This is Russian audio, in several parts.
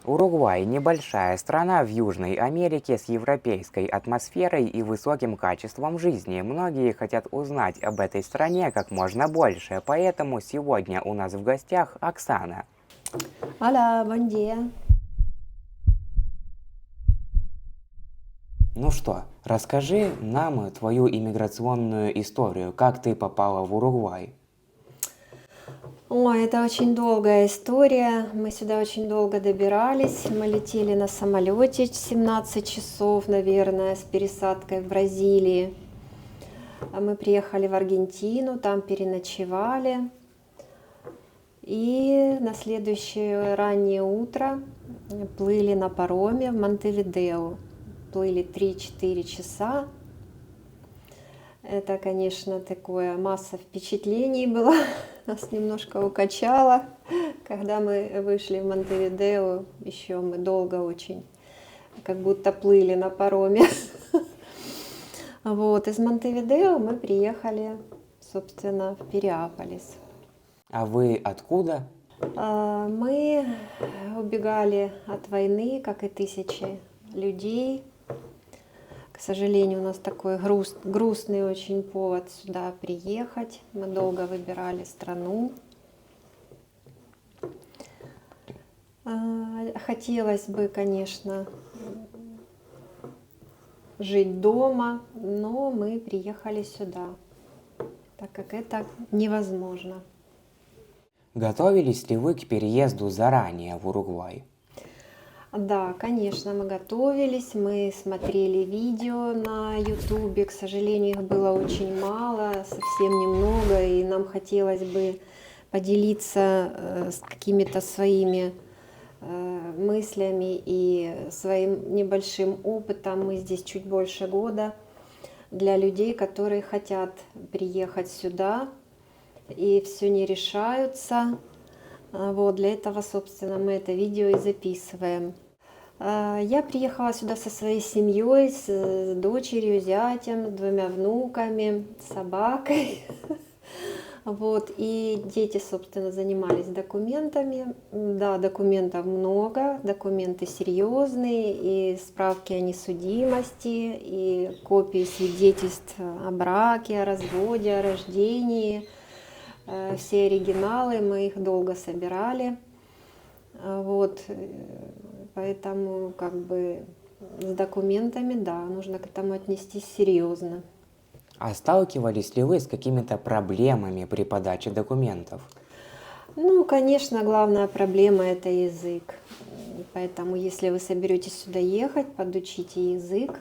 Уругвай – небольшая страна в Южной Америке с европейской атмосферой и высоким качеством жизни. Многие хотят узнать об этой стране как можно больше, поэтому сегодня у нас в гостях Оксана. Hola, buen día. Ну что, расскажи нам твою иммиграционную историю, как ты попала в Уругвай. Ой, это очень долгая история. Мы сюда очень долго добирались. Мы летели на самолете 17 часов, наверное, с пересадкой в Бразилии. Мы приехали в Аргентину, там переночевали. И на следующее раннее утро плыли на пароме в Монтевидео. Плыли 3-4 часа. Это, конечно, такое масса впечатлений была. Нас немножко укачало. Когда мы вышли в Монтевидео, еще мы долго очень, как будто плыли на пароме. Вот, из Монтевидео мы приехали, собственно, в Пириаполис. А вы откуда? Мы убегали от войны, как и тысячи людей. К сожалению, у нас такой грустный очень повод сюда приехать. Мы долго выбирали страну. Хотелось бы, конечно, жить дома, но мы приехали сюда, так как это невозможно. Готовились ли вы к переезду заранее в Уругвай? Да, конечно, мы готовились, мы смотрели видео на ютубе, к сожалению, их было очень мало, совсем немного, и нам хотелось бы поделиться с какими-то своими мыслями и своим небольшим опытом. Мы здесь чуть больше года для людей, которые хотят приехать сюда и все не решаются. Вот, для этого, собственно, мы это видео и записываем. Я приехала сюда со своей семьей, с дочерью, зятем, с 2 внуками, собакой. Вот, и дети, собственно, занимались документами. Да, документов много, документы серьезные, и справки о несудимости, и копии свидетельств о браке, о разводе, о рождении. Все оригиналы, мы их долго собирали, вот, поэтому как бы с документами, да, нужно к этому отнестись серьезно. А сталкивались ли вы с какими-то проблемами при подаче документов? Ну, конечно, главная проблема – это язык, поэтому если вы соберетесь сюда ехать, подучите язык.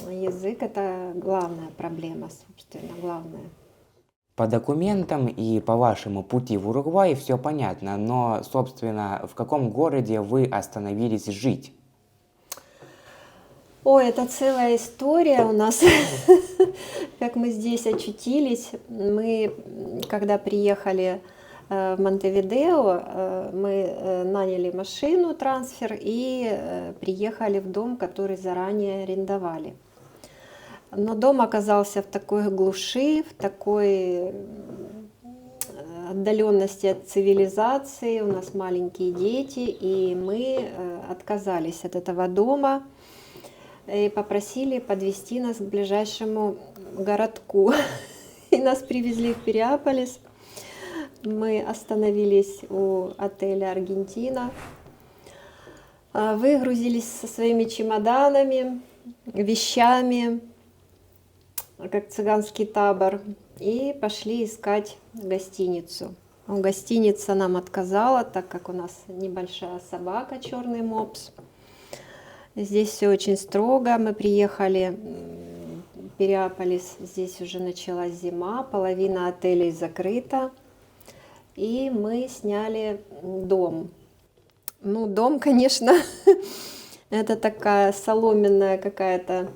Язык – это главная проблема, собственно, главная. По документам и по вашему пути в Уругвай все понятно, но, собственно, в каком городе вы остановились жить? Ой, это целая история у нас, как мы здесь очутились. Мы, когда приехали в Монтевидео, мы наняли машину, трансфер, и приехали в дом, который заранее арендовали. Но дом оказался в такой глуши, в такой отдаленности от цивилизации, у нас маленькие дети, и мы отказались от этого дома и попросили подвезти нас к ближайшему городку. И нас привезли в Пириаполис. Мы остановились у отеля «Аргентина», выгрузились со своими чемоданами, вещами, как цыганский табор, и пошли искать гостиницу. Гостиница нам отказала, так как у нас небольшая собака, черный мопс. Здесь все очень строго. Мы приехали в Пириаполис, здесь уже началась зима, половина отелей закрыта, и мы сняли дом. Ну, дом, конечно, это такая соломенная какая-то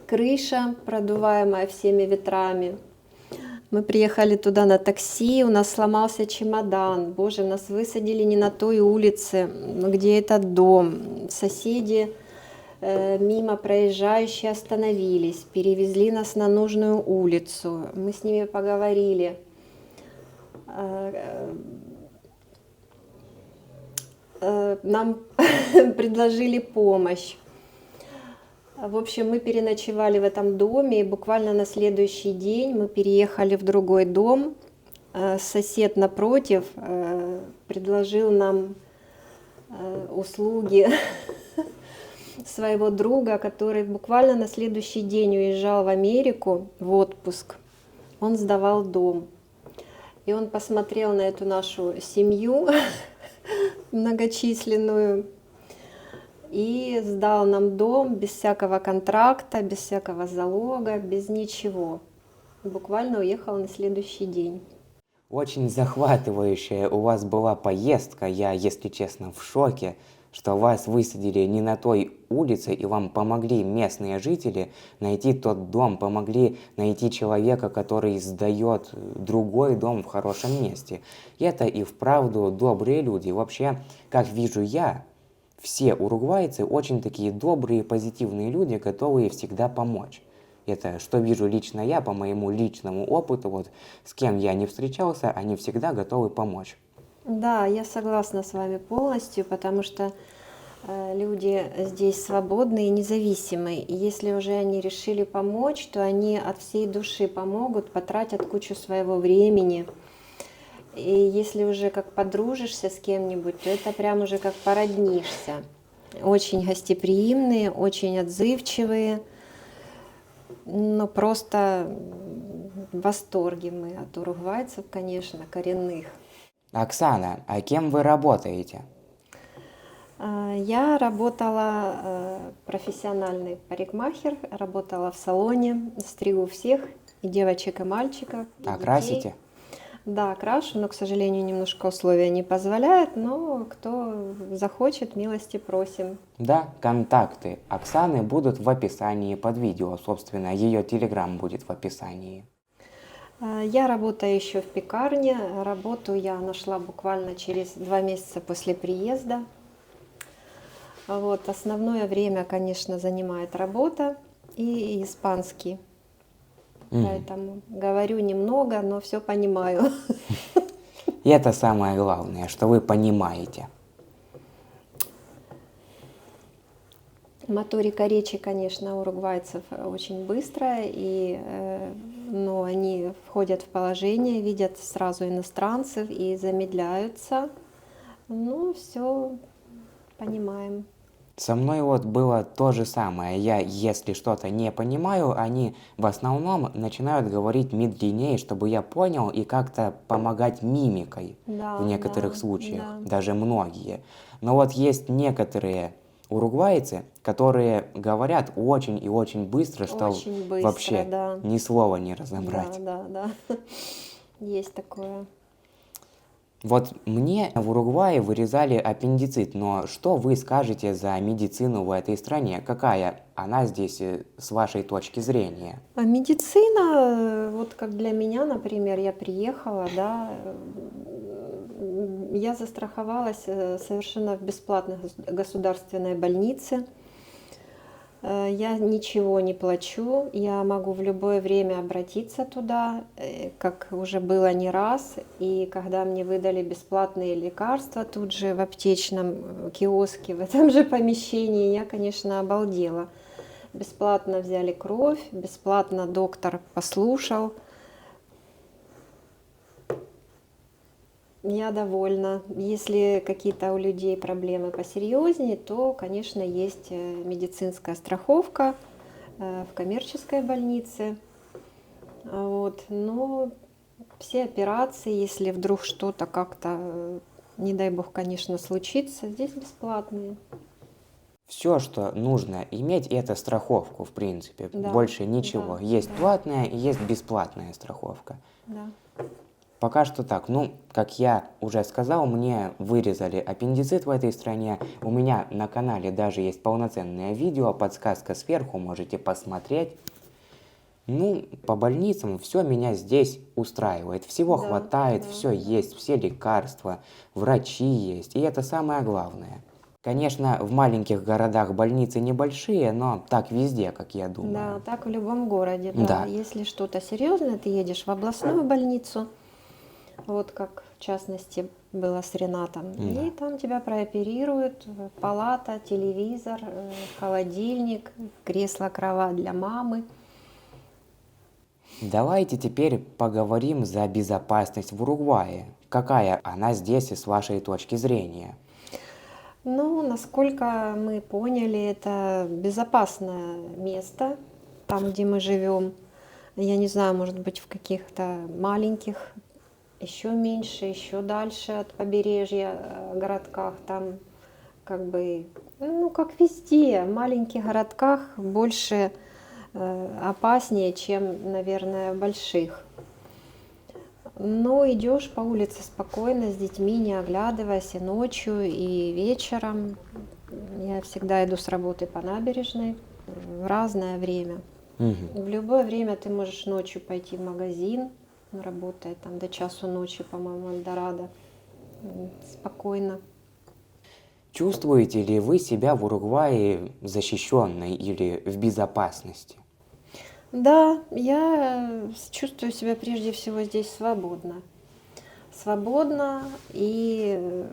крыша, продуваемая всеми ветрами. Мы приехали туда на такси, у нас сломался чемодан. Боже, нас высадили не на той улице, где этот дом. Соседи мимо проезжающие остановились, перевезли нас на нужную улицу. Мы с ними поговорили. нам предложили помощь. В общем, мы переночевали в этом доме, и буквально на следующий день мы переехали в другой дом. Сосед напротив предложил нам услуги своего друга, который буквально на следующий день уезжал в Америку в отпуск. Он сдавал дом. И он посмотрел на эту нашу семью многочисленную и сдал нам дом без всякого контракта, без всякого залога, без ничего. Буквально уехал на следующий день. Очень захватывающая у вас была поездка. Я, если честно, в шоке, что вас высадили не на той улице, и вам помогли местные жители найти тот дом, помогли найти человека, который сдает другой дом в хорошем месте. И это и вправду добрые люди. Вообще, как вижу я, все уругвайцы очень такие добрые, позитивные люди, готовые всегда помочь. Это что вижу лично я, по моему личному опыту, вот с кем я не встречался, они всегда готовы помочь. Да, я согласна с вами полностью, потому что люди здесь свободные и независимые. И если уже они решили помочь, то они от всей души помогут, потратят кучу своего времени. И если уже как подружишься с кем-нибудь, то это прям уже как породнишься. Очень гостеприимные, очень отзывчивые. Ну, просто в восторге мы от уругвайцев, конечно, коренных. Оксана, а кем вы работаете? Я работала профессиональный парикмахер, работала в салоне, стригу всех, и девочек, и мальчиков, и А детей. красите? Да, крашу, но, к сожалению, немножко условия не позволяют, но кто захочет, милости просим. Да, контакты Оксаны будут в описании под видео, собственно, ее телеграм будет в описании. Я работаю еще в пекарне, работу я нашла буквально через 2 месяца после приезда. Вот, основное время, конечно, занимает работа и испанский. Поэтому говорю немного, но все понимаю. И это самое главное, что вы понимаете. Моторика речи, конечно, у уругвайцев очень быстрая, но они входят в положение, видят сразу иностранцев и замедляются. Ну, все понимаем. Со мной вот было то же самое. Я, если что-то не понимаю, они в основном начинают говорить медленнее, чтобы я понял, и как-то помогать мимикой Да, в некоторых да, случаях, да. даже многие. Но вот есть некоторые уругвайцы, которые говорят очень и очень быстро, что Очень быстро, вообще да. ни слова не разобрать. Да, да, да. Есть такое. Вот мне в Уругвае вырезали аппендицит, но что вы скажете за медицину в этой стране? Какая она здесь с вашей точки зрения? А медицина, вот как для меня, например, я приехала, да, я застраховалась совершенно в бесплатной государственной больнице. Я ничего не плачу, я могу в любое время обратиться туда, как уже было не раз. И когда мне выдали бесплатные лекарства тут же в аптечном киоске, в этом же помещении, я, конечно, обалдела. Бесплатно взяли кровь, бесплатно доктор послушал. Я довольна. Если какие-то у людей проблемы посерьезнее, то, конечно, есть медицинская страховка в коммерческой больнице. Вот. Но все операции, если вдруг что-то как-то, не дай бог, конечно, случится, здесь бесплатные. Все, что нужно иметь, это страховку, в принципе. Да, Больше ничего. да, Есть да. платная и есть бесплатная страховка. Да. Пока что так. Ну, как я уже сказал, мне вырезали аппендицит в этой стране. У меня на канале даже есть полноценное видео, подсказка сверху, можете посмотреть. Ну, по больницам все меня здесь устраивает. Всего Да, хватает, да, все да. есть, все лекарства, врачи есть. И это самое главное. Конечно, в маленьких городах больницы небольшие, но так везде, как я Да, думаю. так в любом городе, да. Да. Если что-то серьезное, ты едешь в областную больницу, вот как в частности было с Ренатом. Да. И там тебя прооперируют, палата, телевизор, холодильник, кресло-кровать для мамы. Давайте теперь поговорим за безопасность в Уругвае. Какая она здесь с вашей точки зрения? Ну, насколько мы поняли, это безопасное место, там, где мы живем. Я не знаю, может быть, в каких-то маленьких, еще меньше, еще дальше от побережья городках, там как бы, ну, как везде, в маленьких городках больше опаснее, чем, наверное, в больших. Но идешь по улице спокойно, с детьми, не оглядываясь, и ночью, и вечером. Я всегда иду с работы по набережной в разное время. Мгм. В любое время ты можешь ночью пойти в магазин, он работает там до часу ночи, по-моему, Эльдорадо, спокойно. Чувствуете ли вы себя в Уругвае защищенной или в безопасности? Да, я чувствую себя прежде всего здесь свободно. Свободно и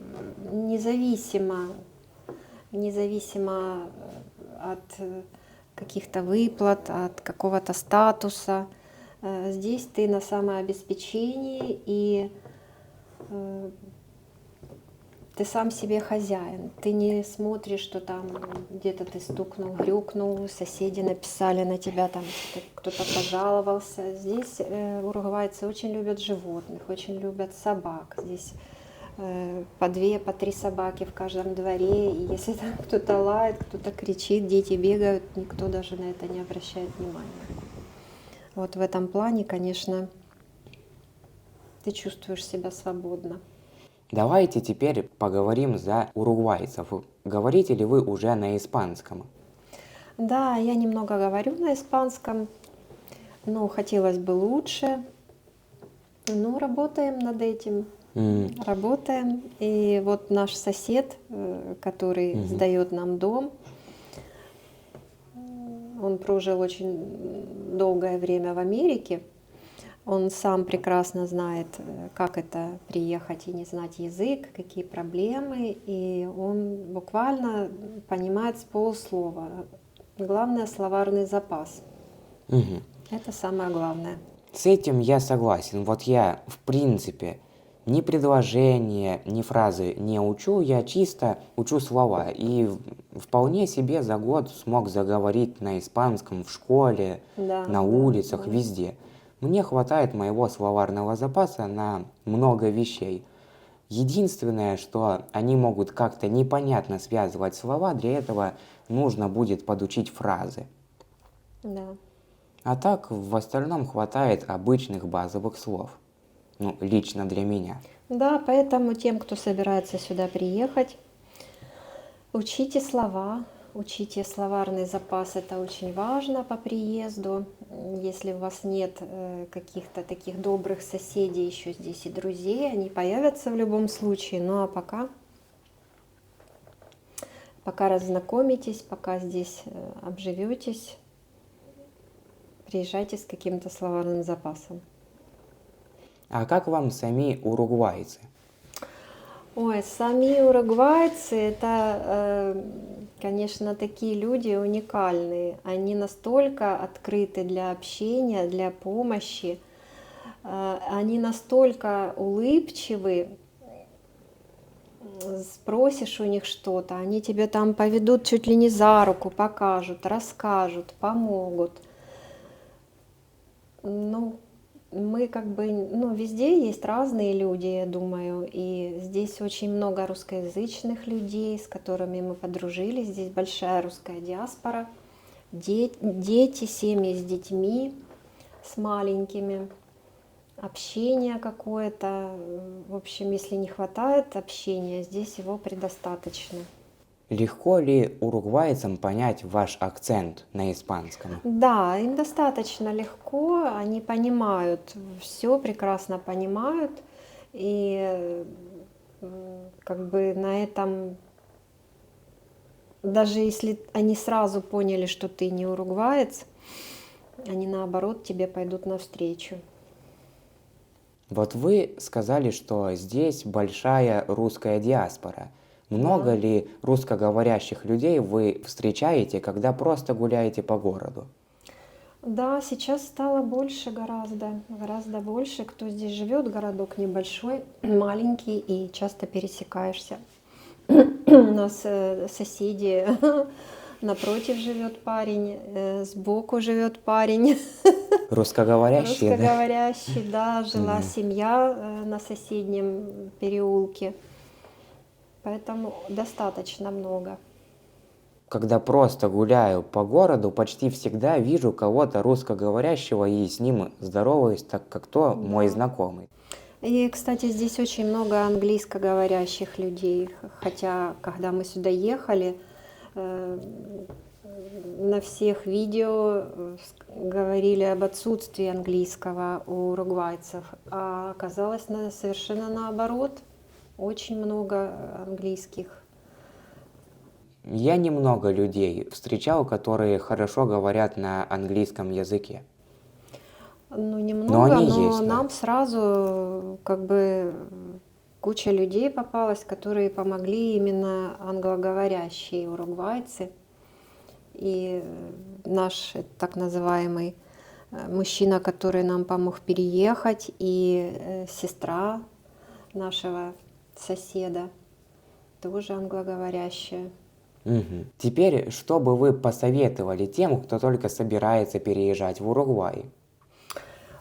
независимо от каких-то выплат, от какого-то статуса. Здесь ты на самообеспечении, и ты сам себе хозяин. Ты не смотришь, что там где-то ты стукнул, грюкнул, соседи написали на тебя, там кто-то пожаловался. Здесь уругвайцы очень любят животных, очень любят собак. Здесь по 2, по 3 собаки в каждом дворе. И если там кто-то лает, кто-то кричит, дети бегают, никто даже на это не обращает внимания. Вот в этом плане, конечно, ты чувствуешь себя свободно. Давайте теперь поговорим за уругвайцев. Говорите ли вы уже на испанском? Да, я немного говорю на испанском, но хотелось бы лучше. Ну, работаем над этим, М, работаем. И вот наш сосед, который Мгм. сдает нам дом, он прожил очень долгое время в Америке. Он сам прекрасно знает, как это приехать и не знать язык, какие проблемы. И он буквально понимает с полуслова. Главное — словарный запас. Мгм. Это самое главное. С этим я согласен. Вот я, в принципе, ни предложения, ни фразы не учу, я чисто учу слова. И вполне себе за год смог заговорить на испанском в школе, Да, на да, улицах, да. везде. Мне хватает моего словарного запаса на много вещей. Единственное, что они могут как-то непонятно связывать слова, для этого нужно будет подучить фразы. Да. А так, в остальном хватает обычных базовых слов. Ну, лично для меня. Да, поэтому тем, кто собирается сюда приехать, учите слова, учите словарный запас, это очень важно по приезду. Если у вас нет каких-то таких добрых соседей еще здесь и друзей, они появятся в любом случае. Ну а пока разнакомитесь, пока здесь обживетесь, приезжайте с каким-то словарным запасом. А как вам сами уругвайцы? Ой, сами уругвайцы — это, конечно, такие люди уникальные. Они настолько открыты для общения, для помощи. Они настолько улыбчивы. Спросишь у них что-то, они тебе там поведут чуть ли не за руку, покажут, расскажут, помогут. Ну, мы как бы, ну, везде есть разные люди, я думаю, и здесь очень много русскоязычных людей, с которыми мы подружились, здесь большая русская диаспора, дети, семьи с детьми, с маленькими, общение какое-то, в общем, если не хватает общения, здесь его предостаточно. Легко ли уругвайцам понять ваш акцент на испанском? Да, им достаточно легко, они понимают, все прекрасно понимают, и как бы на этом, даже если они сразу поняли, что ты не уругваец, они наоборот тебе пойдут навстречу. Вот вы сказали, что здесь большая русская диаспора. Много Да. ли русскоговорящих людей вы встречаете, когда просто гуляете по городу? Да, сейчас стало больше гораздо больше, кто здесь живет. Городок небольшой, маленький, и часто пересекаешься. У нас соседи, напротив живет парень, сбоку живет парень, Русскоговорящие, да? русскоговорящий, да, жила Мгм. семья на соседнем переулке, поэтому достаточно много. Когда просто гуляю по городу, почти всегда вижу кого-то русскоговорящего и с ним здороваюсь, так как то мой Да. знакомый. И, кстати, здесь очень много английскоговорящих людей, хотя, когда мы сюда ехали, э, на всех видео говорили об отсутствии английского у уругвайцев, а оказалось совершенно наоборот, очень много английских. Я немного людей встречал, которые хорошо говорят на английском языке. Ну, Но немного, они но есть, да. нам сразу как бы куча людей попалась, которые помогли именно англоговорящие уругвайцы. И наш так называемый мужчина, который нам помог переехать, и сестра нашего соседа, тоже англоговорящая. Мгм. Теперь, что бы вы посоветовали тем, кто только собирается переезжать в Уругвай?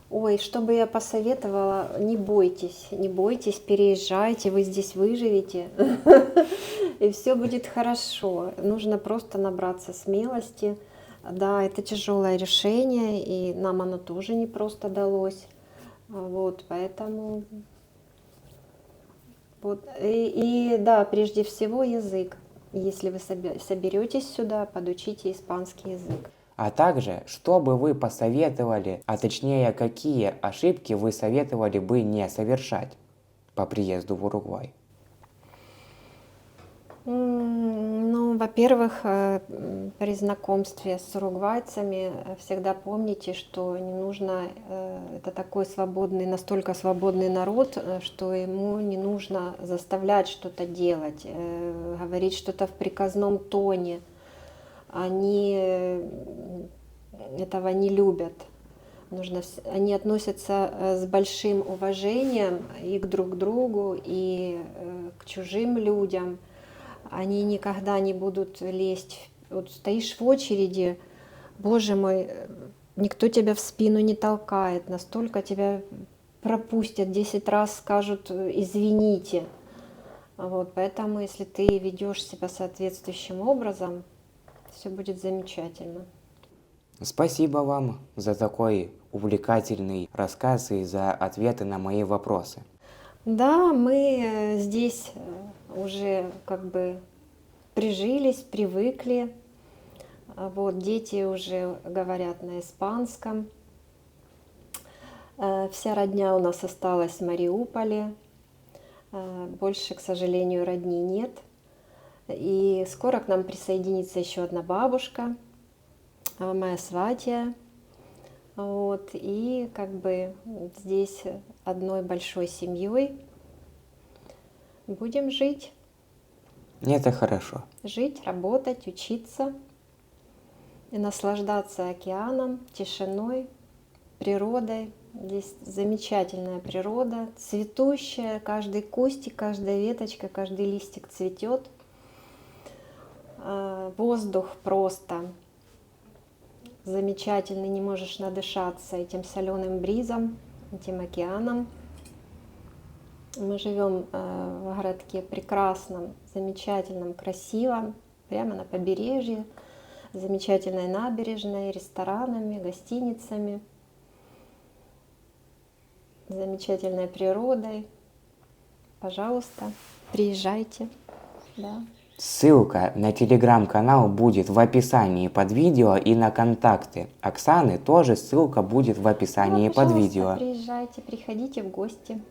Ой, что бы я посоветовала, не бойтесь, переезжайте, вы здесь выживете, и все будет хорошо. Нужно просто набраться смелости. Да, это тяжелое решение, и нам оно тоже не просто далось. Вот, поэтому вот. И да, прежде всего язык. Если вы соберетесь сюда, подучите испанский язык. А также, что бы вы посоветовали, а точнее, какие ошибки вы советовали бы не совершать по приезду в Уругвай? Ну, во-первых, при знакомстве с уругвайцами всегда помните, что не нужно, это такой свободный, настолько свободный народ, что ему не нужно заставлять что-то делать, говорить что-то в приказном тоне. Они этого не любят. Они относятся с большим уважением и к друг другу, и к чужим людям. Они никогда не будут лезть. Вот стоишь в очереди, боже мой, никто тебя в спину не толкает, настолько тебя пропустят, 10 раз скажут извините. Вот, поэтому, если ты ведешь себя соответствующим образом, все будет замечательно. Спасибо вам за такой увлекательный рассказ и за ответы на мои вопросы. Да, мы здесь уже как бы прижились, привыкли. Вот, дети уже говорят на испанском. Вся родня у нас осталась в Мариуполе. Больше, к сожалению, родни нет. И скоро к нам присоединится еще одна бабушка, моя сватья. Вот, и как бы здесь одной большой семьей будем жить. Это хорошо. Жить, работать, учиться и наслаждаться океаном, тишиной, природой. Здесь замечательная природа, цветущая, каждый кустик, каждая веточка, каждый листик цветет. Воздух просто замечательный, не можешь надышаться этим соленым бризом, этим океаном. Мы живем в городке прекрасном, замечательном, красивом, прямо на побережье, замечательной набережной, ресторанами, гостиницами, замечательной природой. Пожалуйста, приезжайте. Да. Ссылка на телеграм-канал будет в описании под видео, и на контакты Оксаны тоже ссылка будет в описании Да, под пожалуйста, видео. приезжайте, приходите в гости.